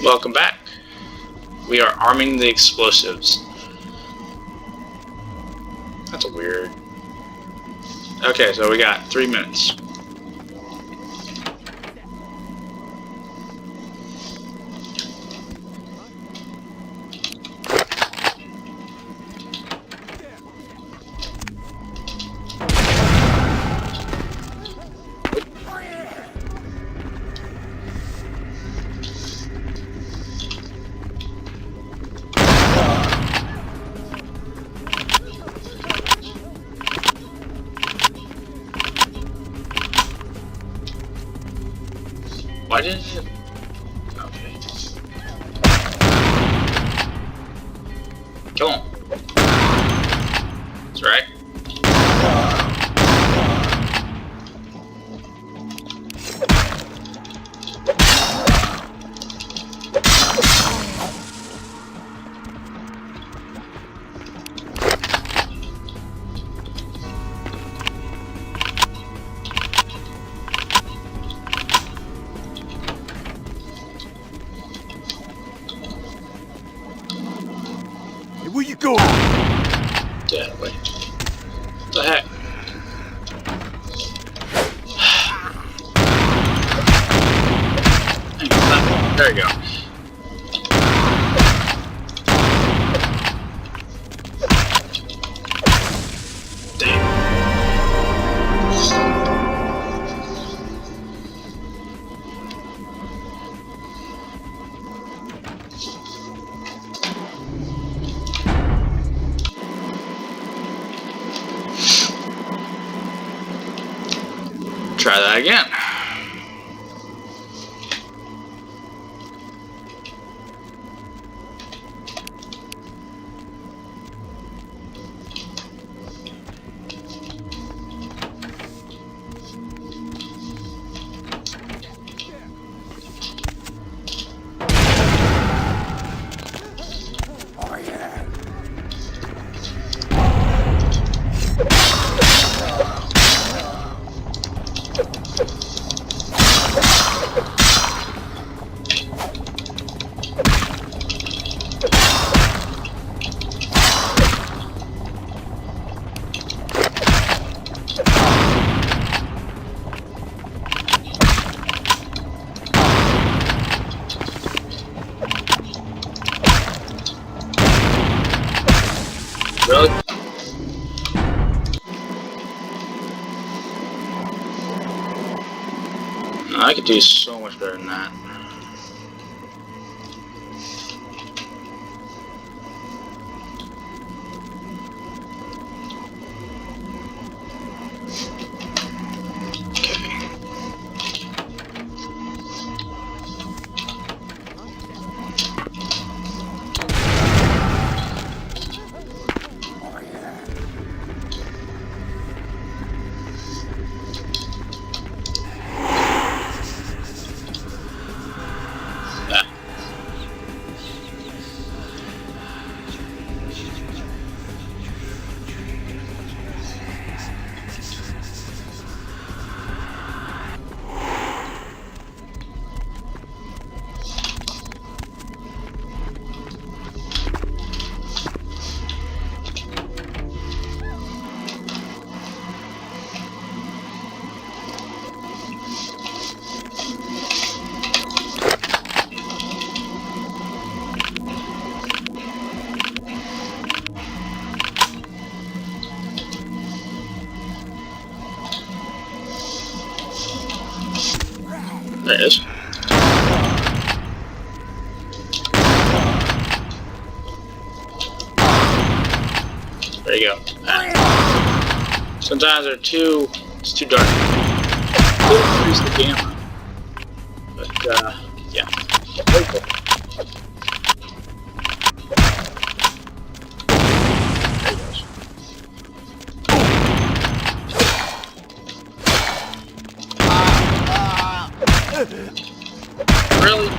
Welcome back. We are arming the explosives. That's weird. Okay, so we got 3 minutes. Why didn't it? Okay. Come on. That's right. Where you going? Yeah, wait. What the heck? Hang on, there you go. Damn. Try that again. Oh yeah. Really? I could do so much better than that. There it is. There you go. Ah. Sometimes it's too dark. It'll increase the gamma. But, yeah. Very cool. There he goes. Really?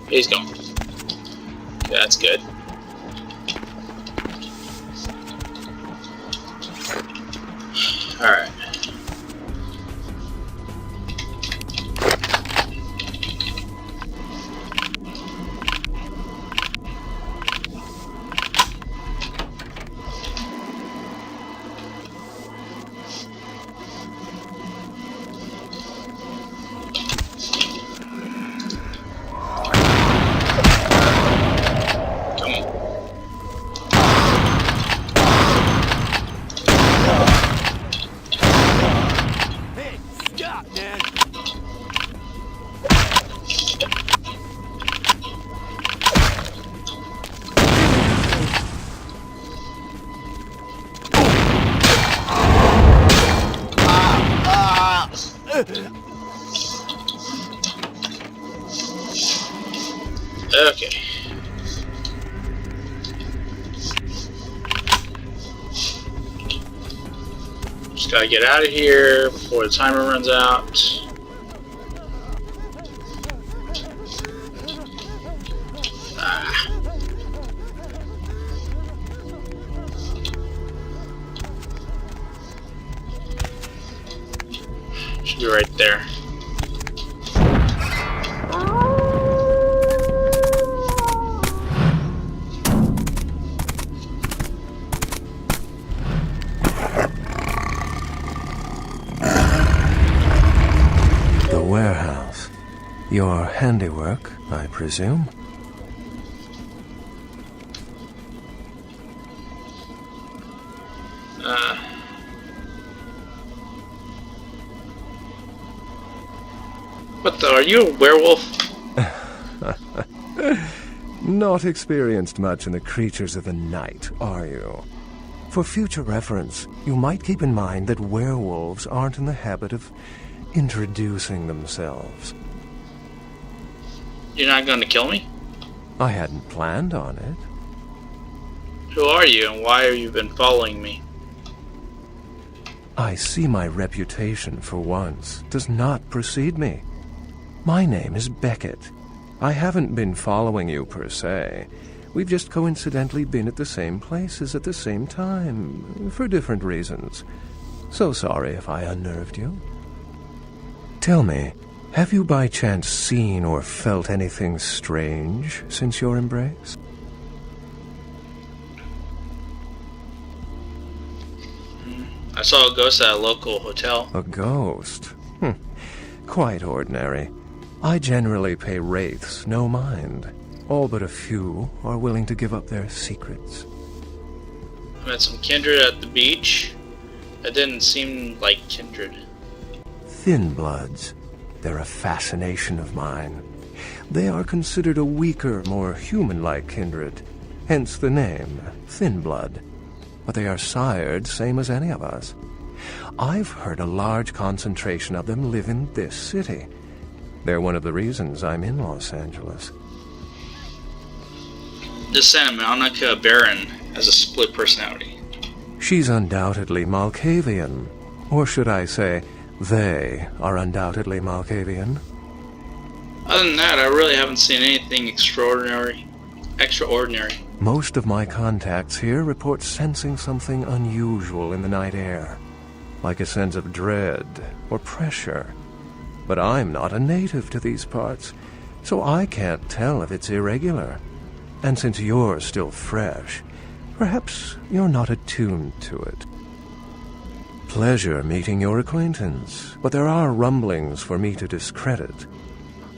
He's gone. Yeah, that's good. Alright. Okay. Just gotta get out of here before the timer runs out. Should be right there. The warehouse. Your handiwork, I presume? What the? Are you a werewolf? Not experienced much in the creatures of the night, are you? For future reference, you might keep in mind that werewolves aren't in the habit of introducing themselves. You're not going to kill me? I hadn't planned on it. Who are you, and why have you been following me? I see my reputation, for once, does not precede me. My name is Beckett. I haven't been following you per se. We've just coincidentally been at the same places at the same time, for different reasons. So sorry if I unnerved you. Tell me, have you by chance seen or felt anything strange since your embrace? I saw a ghost at a local hotel. A ghost? Quite ordinary. I generally pay wraiths no mind. All but a few are willing to give up their secrets. I met some kindred at the beach. That didn't seem like kindred. Thin bloods. They're a fascination of mine. They are considered a weaker, more human-like kindred. Hence the name, Thin Blood. But they are sired same as any of us. I've heard a large concentration of them live in this city. They're one of the reasons I'm in Los Angeles. This Santa Monica Baron has a split personality. She's undoubtedly Malkavian. Or should I say, they are undoubtedly Malkavian. Other than that, I really haven't seen anything extraordinary. Most of my contacts here report sensing something unusual in the night air, like a sense of dread or pressure. But I'm not a native to these parts, so I can't tell if it's irregular. And since you're still fresh, perhaps you're not attuned to it. Pleasure meeting your acquaintance, but there are rumblings for me to discredit.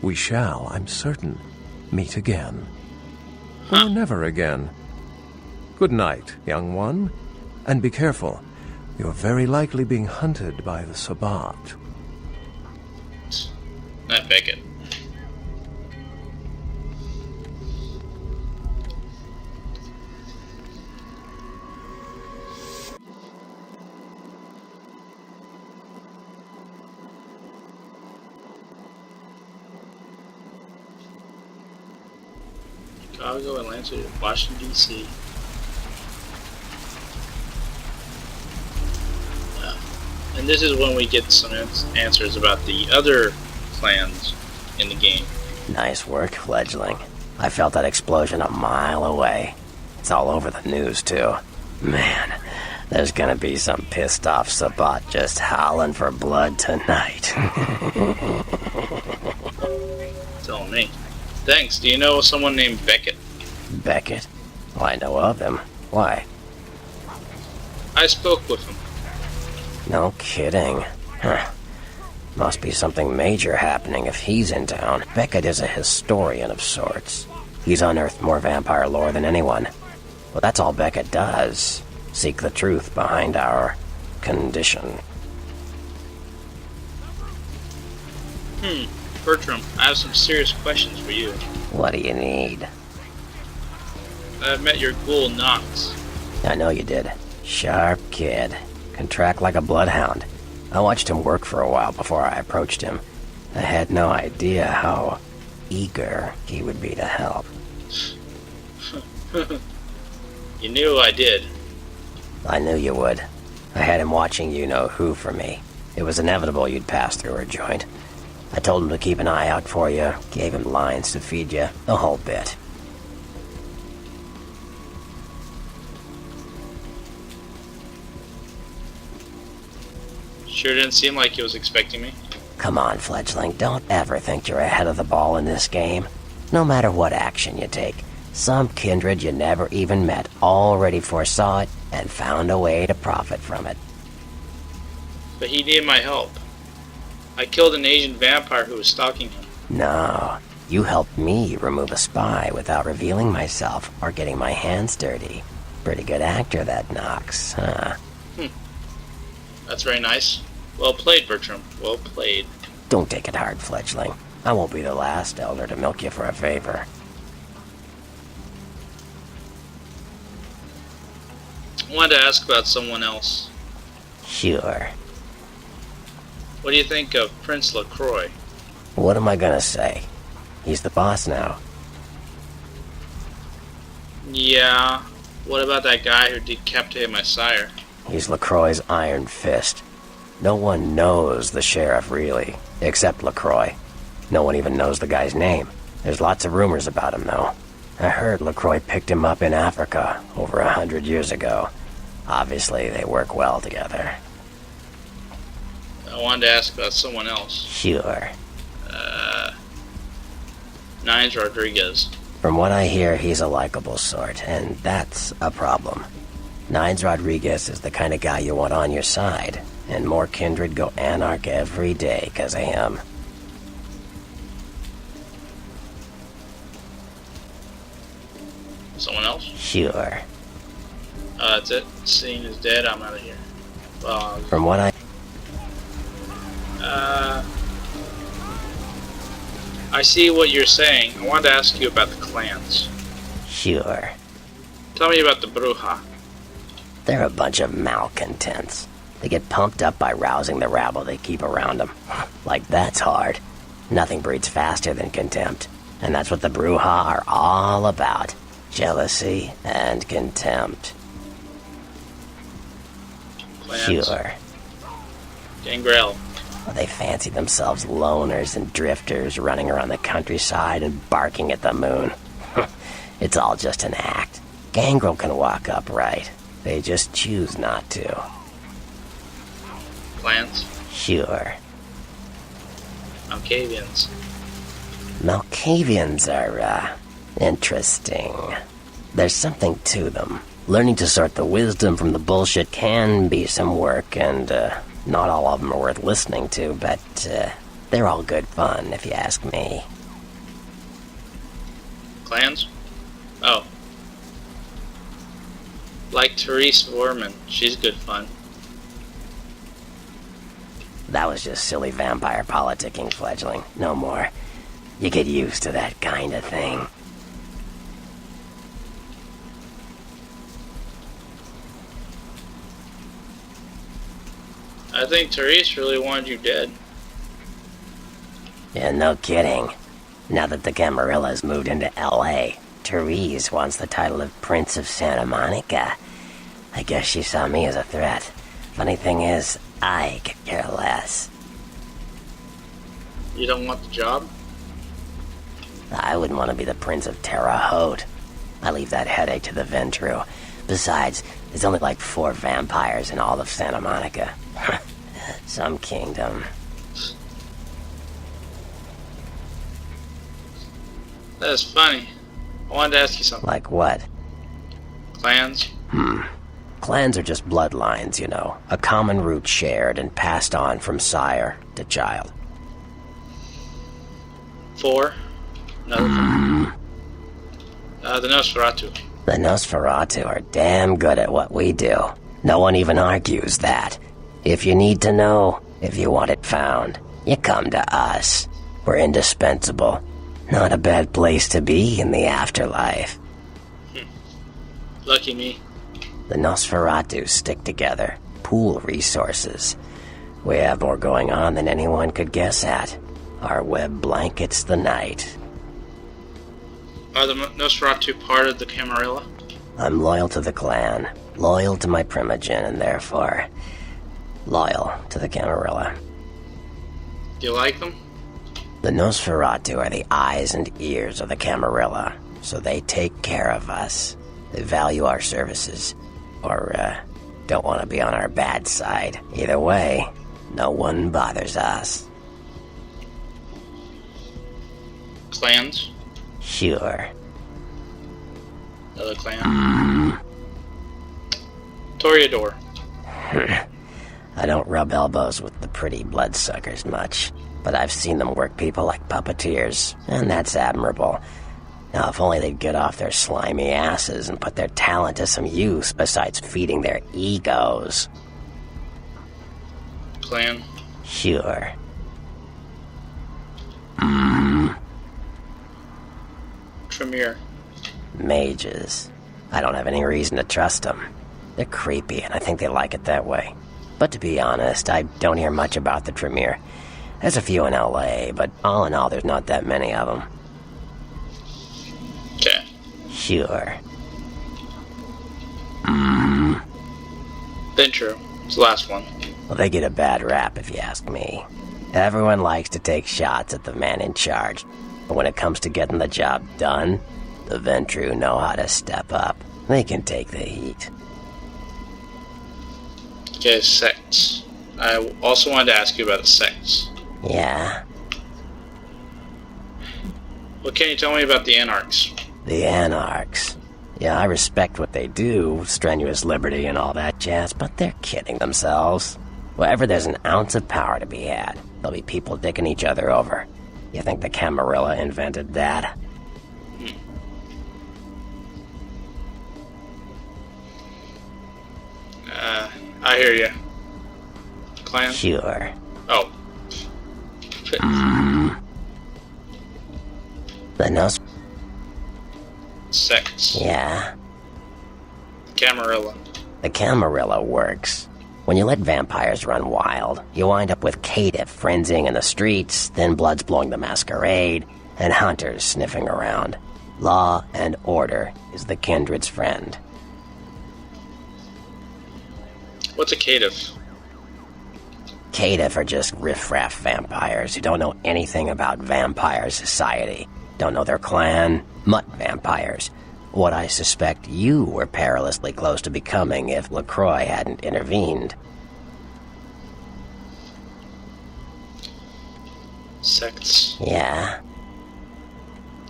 We shall, I'm certain, meet again. Or never again. Good night, young one. And be careful. You're very likely being hunted by the Sabbat. Not Beckett. Chicago, Atlanta, Washington, D.C. And this is when we get some answers about the other clans in the game. Nice work, fledgling. I felt that explosion a mile away. It's all over the news, too. Man, there's gonna be some pissed off Sabat just howling for blood tonight. Tell me. Thanks. Do you know someone named Beckett? Beckett? Well, I know of him. Why? I spoke with him. No kidding. Huh. Must be something major happening if he's in town. Beckett is a historian of sorts. He's unearthed more vampire lore than anyone. Well, that's all Beckett does. Seek the truth behind our condition. Bertram, I have some serious questions for you. What do you need? I've met your ghoul Nox. I know you did. Sharp kid. Can track like a bloodhound. I watched him work for a while before I approached him. I had no idea how eager he would be to help. You knew I did. I knew you would. I had him watching you-know-who for me. It was inevitable you'd pass through her joint. I told him to keep an eye out for you, gave him lines to feed you, the whole bit. Sure didn't seem like he was expecting me. Come on, fledgling, don't ever think you're ahead of the ball in this game. No matter what action you take, some kindred you never even met already foresaw it and found a way to profit from it. But he needed my help. I killed an Asian vampire who was stalking him. No, you helped me remove a spy without revealing myself or getting my hands dirty. Pretty good actor, that Nox, huh? That's very nice. Well played, Bertram. Well played. Don't take it hard, fledgling. I won't be the last elder to milk you for a favor. I wanted to ask about someone else. Sure. What do you think of Prince LaCroix? What am I gonna say? He's the boss now. Yeah. What about that guy who decapitated my sire? He's LaCroix's iron fist. No one knows the sheriff, really, except LaCroix. No one even knows the guy's name. There's lots of rumors about him, though. I heard LaCroix picked him up in Africa over 100 years ago. Obviously, they work well together. I wanted to ask about someone else. Sure. Nines Rodriguez. From what I hear, he's a likable sort, and that's a problem. Nines Rodriguez is the kind of guy you want on your side, and more kindred go anarch every day because of him. Someone else? Sure. That's it. Seeing is dead, I'm out of here. Well, From what I see what you're saying. I wanted to ask you about the clans. Sure. Tell me about the Bruja. They're a bunch of malcontents. They get pumped up by rousing the rabble they keep around them. Like, that's hard. Nothing breeds faster than contempt. And that's what the Bruja are all about. Jealousy and contempt. Clans. Sure. Gangrel. They fancy themselves loners and drifters running around the countryside and barking at the moon. It's all just an act. Gangrel can walk upright. They just choose not to. Clans. Sure. Malkavians. Malkavians are, interesting. There's something to them. Learning to sort the wisdom from the bullshit can be some work, and, not all of them are worth listening to, but, they're all good fun, if you ask me. Clans? Oh. Like Therese Vorman. She's good fun. That was just silly vampire politicking, fledgling. No more. You get used to that kind of thing. I think Therese really wanted you dead. Yeah, no kidding. Now that the Camarillas moved into L.A., Therese wants the title of Prince of Santa Monica. I guess she saw me as a threat. Funny thing is, I could care less. You don't want the job? I wouldn't want to be the Prince of Terre Haute. I leave that headache to the Ventru. Besides, there's only like 4 vampires in all of Santa Monica. Some kingdom. That's funny. I wanted to ask you something. Like what? Clans? Clans are just bloodlines, you know. A common root shared and passed on from sire to child. 4? Another 4? The Nosferatu. The Nosferatu are damn good at what we do. No one even argues that. If you need to know, if you want it found, you come to us. We're indispensable. Not a bad place to be in the afterlife. Lucky me. The Nosferatu stick together, pool resources. We have more going on than anyone could guess at. Our web blankets the night. Are the Nosferatu part of the Camarilla? I'm loyal to the clan, loyal to my primogen, and therefore loyal to the Camarilla. Do you like them? The Nosferatu are the eyes and ears of the Camarilla, so they take care of us. They value our services, or don't want to be on our bad side. Either way, no one bothers us. Clans? Sure. Another clan? Toreador. I don't rub elbows with the pretty bloodsuckers much, but I've seen them work people like puppeteers, and that's admirable. Now, if only they'd get off their slimy asses and put their talent to some use besides feeding their egos. Clan? Sure. Tremere. Mages. I don't have any reason to trust them. They're creepy, and I think they like it that way. But to be honest, I don't hear much about the Tremere. There's a few in LA, but all in all, there's not that many of them. Okay. Sure. Ventru. It's the last one. Well, they get a bad rap, if you ask me. Everyone likes to take shots at the man in charge, but when it comes to getting the job done, the Ventru know how to step up. They can take the heat. Okay, sects. I also wanted to ask you about the sects. Yeah? What can you tell me about the Anarchs? The Anarchs. Yeah, I respect what they do, strenuous liberty and all that jazz, but they're kidding themselves. Wherever there's an ounce of power to be had, there'll be people dicking each other over. You think the Camarilla invented that? I hear you. Clan? Sure. Oh. The Nos... Sects. Yeah. Camarilla. The Camarilla works. When you let vampires run wild, you wind up with caitiff frenzying in the streets, then bloods blowing the Masquerade, and hunters sniffing around. Law and order is the kindred's friend. What's a caitiff? Caitiff are just riffraff vampires who don't know anything about vampire society. Don't know their clan. Mutt vampires. What I suspect you were perilously close to becoming if LaCroix hadn't intervened. Sects. Yeah?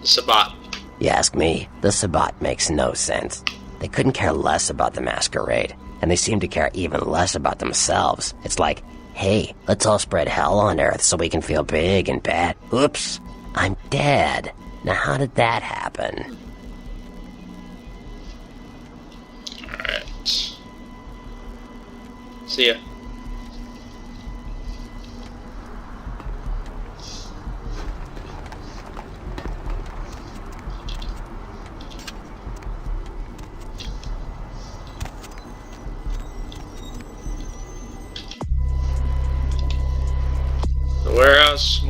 The Sabbat. You ask me, the Sabbat makes no sense. They couldn't care less about the Masquerade, and they seem to care even less about themselves. It's like, hey, let's all spread hell on Earth so we can feel big and bad. Oops, I'm dead. Now how did that happen? Alright. See ya. The warehouse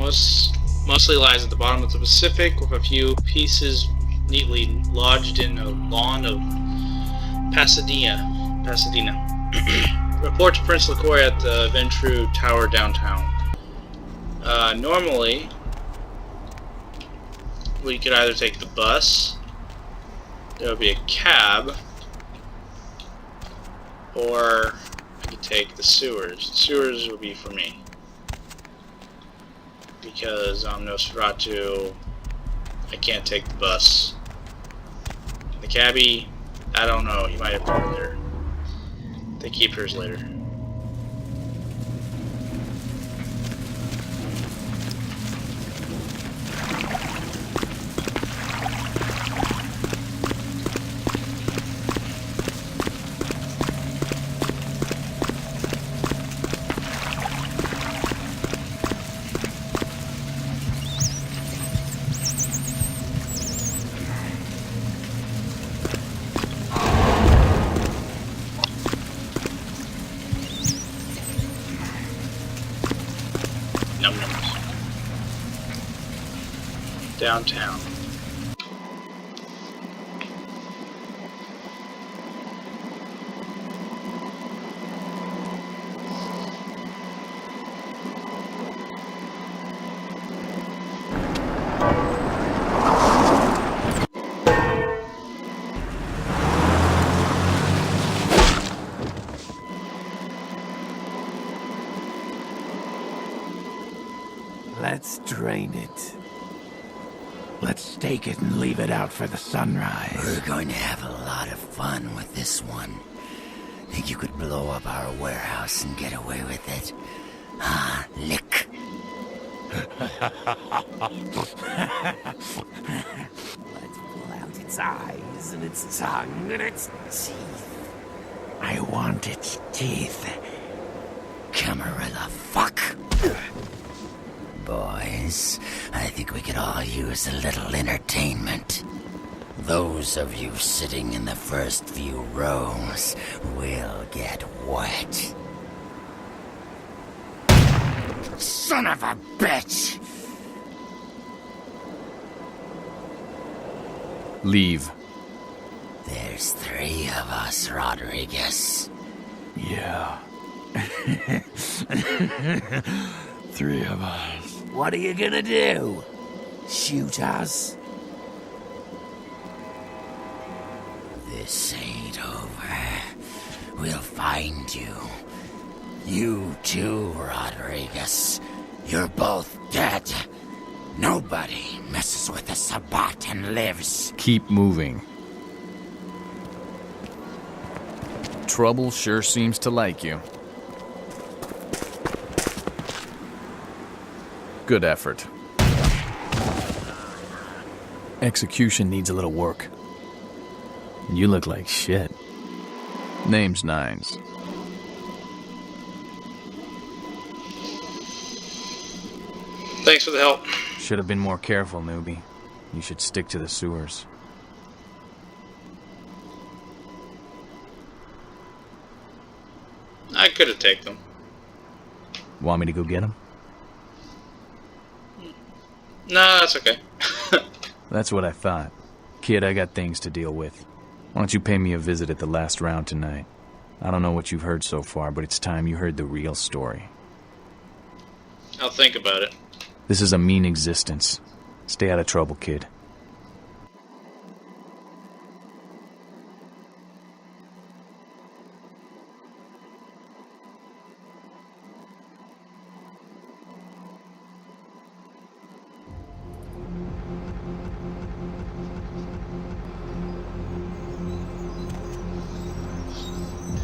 mostly lies at the bottom of the Pacific, with a few pieces neatly lodged in a lawn of Pasadena. Report to Prince LaCroix at the Ventru Tower downtown. Normally, we could either take the bus, there would be a cab, or I could take the sewers. The sewers would be for me. Because I'm Nosferatu, I can't take the bus. The cabbie, I don't know, he might have put her there. They keep hers later. Downtown. Let's drain it. Let's stake it and leave it out for the sunrise. We're going to have a lot of fun with this one. Think you could blow up our warehouse and get away with it? Ah, lick. Let's pull out its eyes and its tongue and its teeth. I want its teeth. Camarilla fuck. Boys, I think we could all use a little entertainment. Those of you sitting in the first few rows will get wet. Son of a bitch! Leave. There's 3 of us, Rodriguez. Yeah. 3 of us. What are you gonna do? Shoot us? This ain't over. We'll find you. You too, Rodriguez. You're both dead. Nobody messes with the Sabbat and lives. Keep moving. Trouble sure seems to like you. Good effort. Execution needs a little work. You look like shit. Name's Nines. Thanks for the help. Should have been more careful, newbie. You should stick to the sewers. I could have taken them. Want me to go get him? No, that's okay. That's what I thought. Kid, I got things to deal with. Why don't you pay me a visit at the last round tonight? I don't know what you've heard so far, but it's time you heard the real story. I'll think about it. This is a mean existence. Stay out of trouble, kid.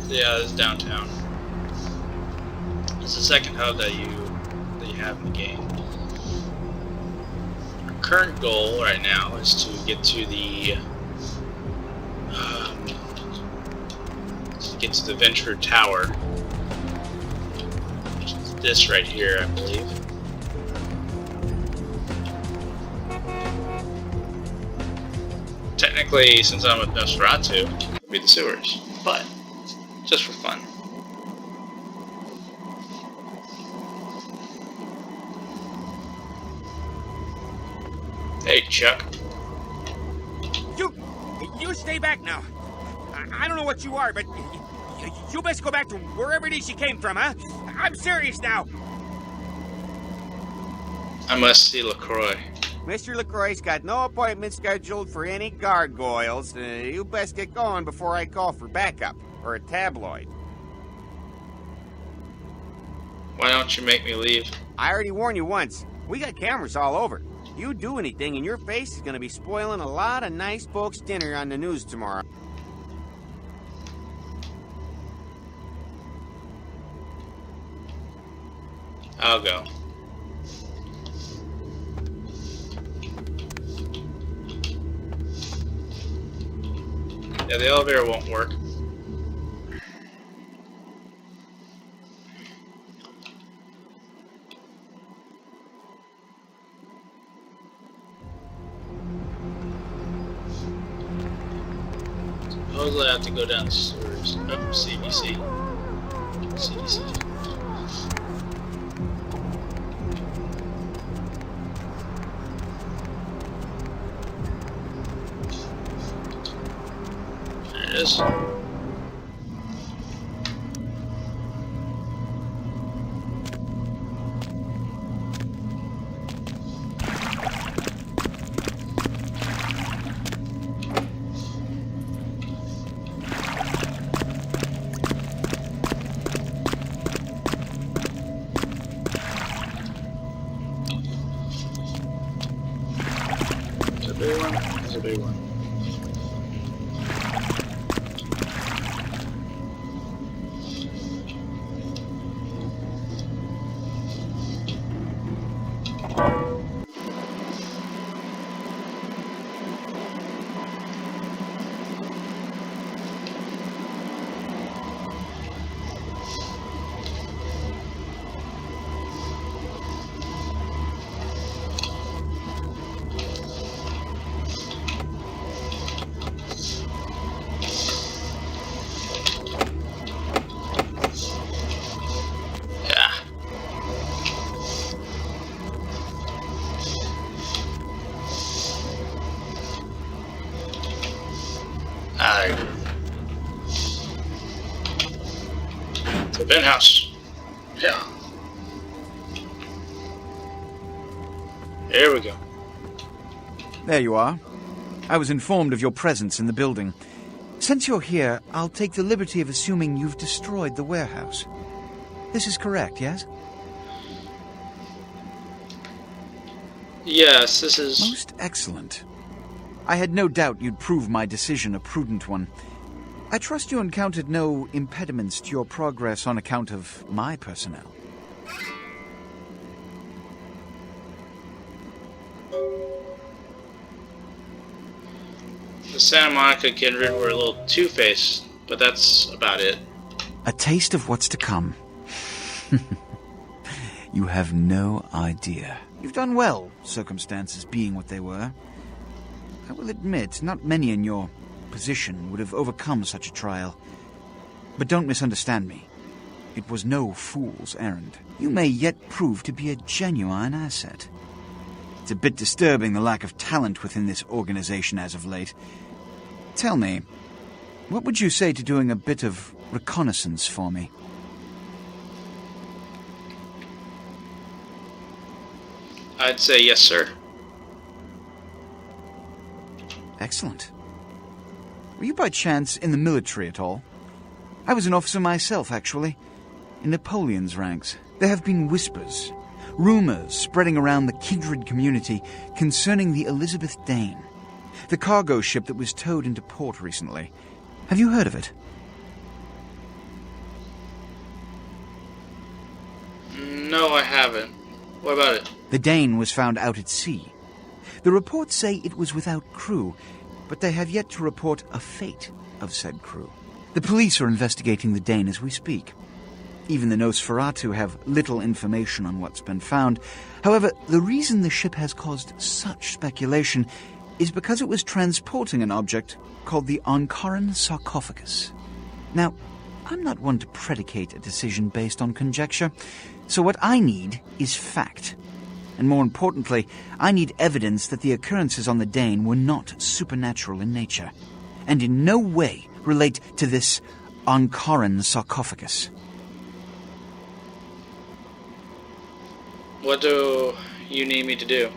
Yeah, this is downtown. It's the second hub that you have in the game. Our current goal right now is to get to the Venture Tower, which is this right here, I believe. Technically, since I'm with Nosferatu, it would be the sewers, but just for fun. Hey, Chuck. You stay back now. I don't know what you are, but you best go back to wherever it is you came from, huh? I'm serious now. I must see LaCroix. Mr. LaCroix's got no appointment scheduled for any gargoyles. You best get going before I call for backup, or a tabloid. Why don't you make me leave? I already warned you once. We got cameras all over. You do anything and your face is gonna be spoiling a lot of nice folks' dinner on the news tomorrow. I'll go. Yeah, the elevator won't work. Supposedly I have to go down the sewers. Oh, CBC. CBC. There it is. Big one. That's a big one. The penthouse. Yeah. Here we go. There you are. I was informed of your presence in the building. Since you're here, I'll take the liberty of assuming you've destroyed the warehouse. This is correct, yes? Yes, this is... Most excellent. I had no doubt you'd prove my decision a prudent one. I trust you encountered no impediments to your progress on account of my personnel. The Santa Monica kindred were a little two-faced, but that's about it. A taste of what's to come. You have no idea. You've done well, circumstances being what they were. I will admit, not many in your position would have overcome such a trial. But don't misunderstand me. It was no fool's errand. You may yet prove to be a genuine asset. It's a bit disturbing the lack of talent within this organization as of late. Tell me, what would you say to doing a bit of reconnaissance for me? I'd say yes, sir. Excellent. Were you by chance in the military at all? I was an officer myself, actually, in Napoleon's ranks. There have been whispers, rumors spreading around the kindred community concerning the Elizabeth Dane, the cargo ship that was towed into port recently. Have you heard of it? No, I haven't. What about it? The Dane was found out at sea. The reports say it was without crew, but they have yet to report a fate of said crew. The police are investigating the Dane as we speak. Even the Nosferatu have little information on what's been found. However, the reason the ship has caused such speculation is because it was transporting an object called the Ankaran sarcophagus. Now, I'm not one to predicate a decision based on conjecture, so what I need is fact. And more importantly, I need evidence that the occurrences on the Dane were not supernatural in nature, and in no way relate to this Ankaran sarcophagus. What do you need me to do?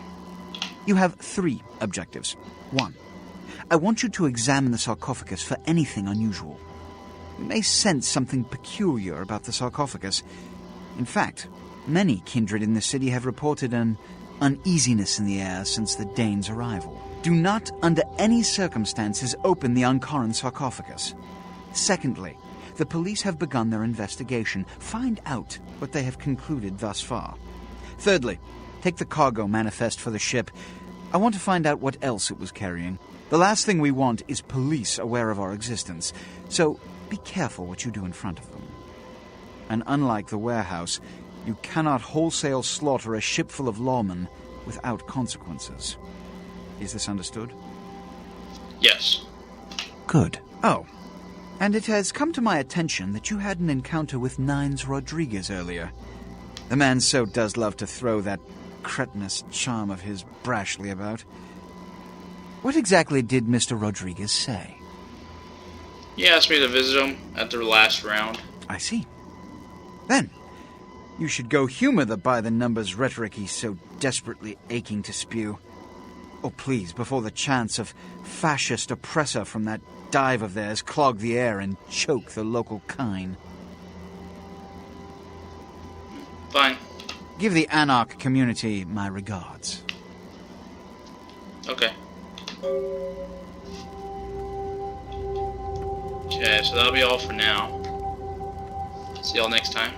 You have 3 objectives. 1. I want you to examine the sarcophagus for anything unusual. You may sense something peculiar about the sarcophagus. In fact, many kindred in the city have reported an uneasiness in the air since the Danes' arrival. Do not, under any circumstances, open the Ankaran sarcophagus. Secondly, the police have begun their investigation. Find out what they have concluded thus far. Thirdly, take the cargo manifest for the ship. I want to find out what else it was carrying. The last thing we want is police aware of our existence, so be careful what you do in front of them. And unlike the warehouse, you cannot wholesale slaughter a ship full of lawmen without consequences. Is this understood? Yes. Good. Oh, and it has come to my attention that you had an encounter with Nines Rodriguez earlier. The man so does love to throw that cretinous charm of his brashly about. What exactly did Mr. Rodriguez say? He asked me to visit him at the last round. I see. Then, you should go humor the by-the-numbers rhetoric he's so desperately aching to spew. Oh, please, before the chance of fascist oppressor from that dive of theirs clog the air and choke the local kine. Fine. Give the Anarch community my regards. Okay. Okay, so that'll be all for now. See y'all next time.